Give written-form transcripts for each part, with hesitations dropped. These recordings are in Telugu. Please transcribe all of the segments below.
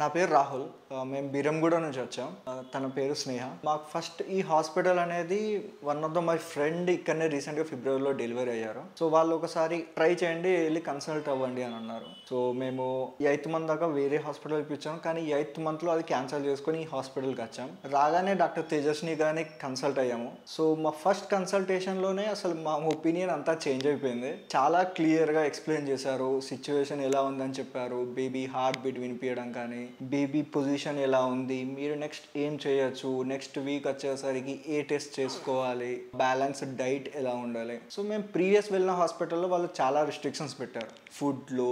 నా పేరు రాహుల్. మేము బీరంగూడ నుంచి వచ్చాం. తన పేరు స్నేహ. మాకు ఫస్ట్ ఈ హాస్పిటల్ అనేది one of the my friend ఇక్కడనే రీసెంట్గా ఫిబ్రవరిలో డెలివరీ అయ్యారు. సో వాళ్ళు ఒకసారి ట్రై చేయండి, వెళ్ళి కన్సల్ట్ అవ్వండి అని అన్నారు. సో మేము 8th మంత్ దాకా వేరే హాస్పిటల్కి ఇప్పించాం, కానీ 8th మంత్లో అది క్యాన్సిల్ చేసుకొని ఈ హాస్పిటల్కి వచ్చాం. రాగానే డాక్టర్ తేజస్ని కానీ కన్సల్ట్ అయ్యాము. సో మా ఫస్ట్ కన్సల్టేషన్లోనే అసలు మా ఒపీనియన్ అంతా చేంజ్ అయిపోయింది. చాలా క్లియర్గా ఎక్స్ప్లెయిన్ చేశారు, సిచ్యువేషన్ ఎలా ఉందని చెప్పారు, బేబీ హార్ట్ బీట్ వినిపించడం కానీ, బేబీ పొజిషన్ ఎలా ఉంది, మీరు నెక్స్ట్ ఏం చేయొచ్చు, నెక్స్ట్ వీక్ వచ్చేసరికి ఏ టెస్ట్ చేసుకోవాలి, బ్యాలెన్స్డ్ డైట్ ఎలా ఉండాలి. సో మేము ప్రీవియస్ వెళ్ళిన హాస్పిటల్లో వాళ్ళు చాలా రిస్ట్రిక్షన్స్ పెట్టారు, ఫుడ్లో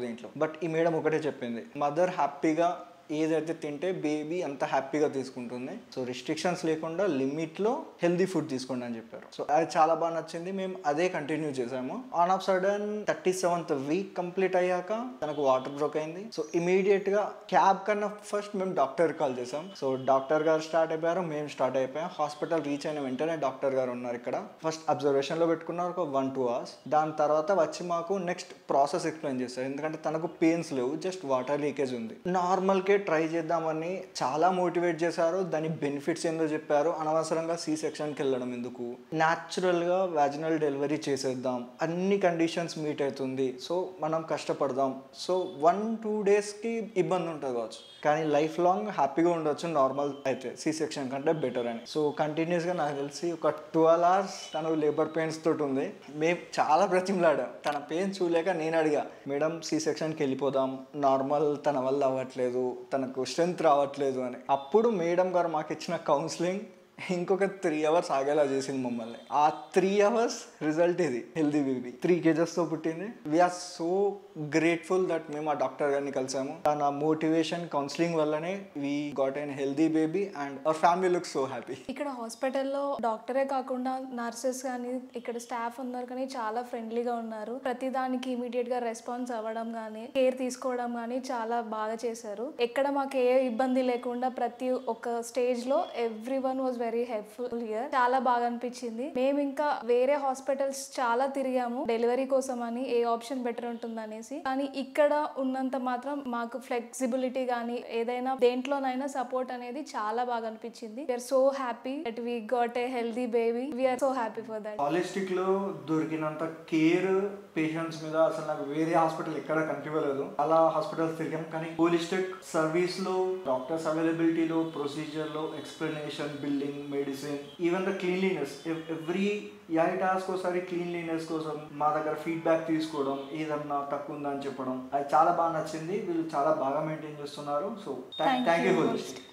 దీంట్లో. బట్ ఈ మేడం ఒకటే చెప్పింది, మదర్ హ్యాపీగా ఏదైతే తింటే బేబీ అంత హ్యాపీగా తీసుకుంటుంది. సో రిస్ట్రిక్షన్స్ లేకుండా లిమిట్లో హెల్దీ ఫుడ్ తీసుకోండి అని చెప్పారు. సో అది చాలా బాగా నచ్చింది. మేము అదే కంటిన్యూ చేసాము. On off sudden 37th week complete అయ్యాక తనకు వాటర్ బ్రోక్ అయింది. సో ఇమీడియట్గా క్యాబ్ కన్నా ఫస్ట్ మేము డాక్టర్ కాల్ చేసాం. సో డాక్టర్ గారు స్టార్ట్ అయిపోయారు, మేము స్టార్ట్ అయిపోయాం. హాస్పిటల్ రీచ్ అయిన వెంటనే డాక్టర్ గారు ఉన్నారు ఇక్కడ. ఫస్ట్ అబ్జర్వేషన్లో పెట్టుకున్నారు ఒక 1-2 hours. దాని తర్వాత వచ్చి మాకు నెక్స్ట్ ప్రాసెస్ ఎక్స్ప్లెయిన్ చేస్తారు. ఎందుకంటే తనకు పెయిన్స్ లేవు, జస్ట్ వాటర్ లీకేజ్ ఉంది. నార్మల్కే ట్రై చేద్దామని చాలా మోటివేట్ చేశారు. దాని బెనిఫిట్స్ ఏందో చెప్పారు. అనవసరంగా సి సెక్షన్కి వెళ్ళడం ఎందుకు, న్యాచురల్గా వాజినల్ డెలివరీ చేసేద్దాం, అన్ని కండిషన్స్ మీట్ అవుతుంది, సో మనం కష్టపడదాం. సో 1-2 daysకి ఇబ్బంది ఉంటుంది కావచ్చు, కానీ లైఫ్ లాంగ్ హ్యాపీగా ఉండొచ్చు నార్మల్ అయితే, సి సెక్షన్ కంటే బెటర్ అని. సో కంటిన్యూస్గా నాకు తెలిసి ఒక 12 hours తను లేబర్ పెయిన్స్ తోటి ఉంది. మేము చాలా బ్రతిమలాడాం. తన పెయిన్ చూడలేక నేను అడిగా, మేడం సి సెక్షన్కి వెళ్ళిపోదాం, నార్మల్ తన వల్ల అవ్వట్లేదు, తనకు స్ట్రెంత్ రావట్లేదు అని. అప్పుడు మేడం గారు మాకు ఇచ్చిన కౌన్సిలింగ్ ఇంకొక 3 hours ఆగేలా చేసింది మమ్మల్ని. ఆ 3 hours రిజల్ట్ ఇది, హెల్దీ బేబీ 3 kgsతో పుట్టింది. వీఆర్ సో గ్రేట్ఫుల్ దట్ మేము ఆ డాక్టర్ గారిని కలిసాము. తన మోటివేషన్ కౌన్సిలింగ్ వల్లనే we got N healthy baby and our family looks so happy. ఇక్కడ హాస్పిటల్లో డాక్టరే కాకుండా నర్సెస్ కానీ ఇక్కడ స్టాఫ్ ఉన్నారు, కానీ చాలా ఫ్రెండ్లీగా ఉన్నారు. ప్రతి దానికి ఇమీడియట్ గా రెస్పాన్స్ అవ్వడం కానీ, కేర్ తీసుకోవడం కానీ చాలా బాగా చేశారు. ఎక్కడ మాకు ఏ ఇబ్బంది లేకుండా ప్రతి ఒక్క స్టేజ్ లో every one was very helpful here. చాలా బాగా అనిపించింది. మేము ఇంకా వేరే హాస్పిటల్స్ చాలా తిరిగాము డెలివరీ కోసం అని, ఏ ఆప్షన్ బెటర్ ఉంటుంది అనేసి. కానీ ఇక్కడ ఉన్నంత మాత్రం మాకు ఫ్లెక్సిబిలిటీ కానీ ఏదైనా దేంట్లోనైనా సపోర్ట్ అనేది చాలా బాగా అనిపించింది. We're so happy that we got a healthy baby. We're so happy for that. Holistic లో దొరికినంత కేర్ పేషెంట్స్ మీద అసలు నాకు వేరే హాస్పిటల్ ఎక్కడ కనిపించలేదు. అలా హాస్పిటల్స్ తిరిగాం, కానీ హోలిస్టిక్ సర్వీస్ లో, డాక్టర్స్ అవైలబిలిటీలో, ప్రొసీజర్ లో, explanation, building, medicine, even the cleanliness, every 8 hours ఒకసారి క్లీన్లీనెస్ కోసం మా దగ్గర ఫీడ్బ్యాక్ తీసుకోవడం, ఏదన్నా తక్కువ ఉందని చెప్పడం, అది చాలా బాగా నచ్చింది. వీళ్ళు చాలా బాగా మెయింటైన్ చేస్తున్నారు. So thank you holistic.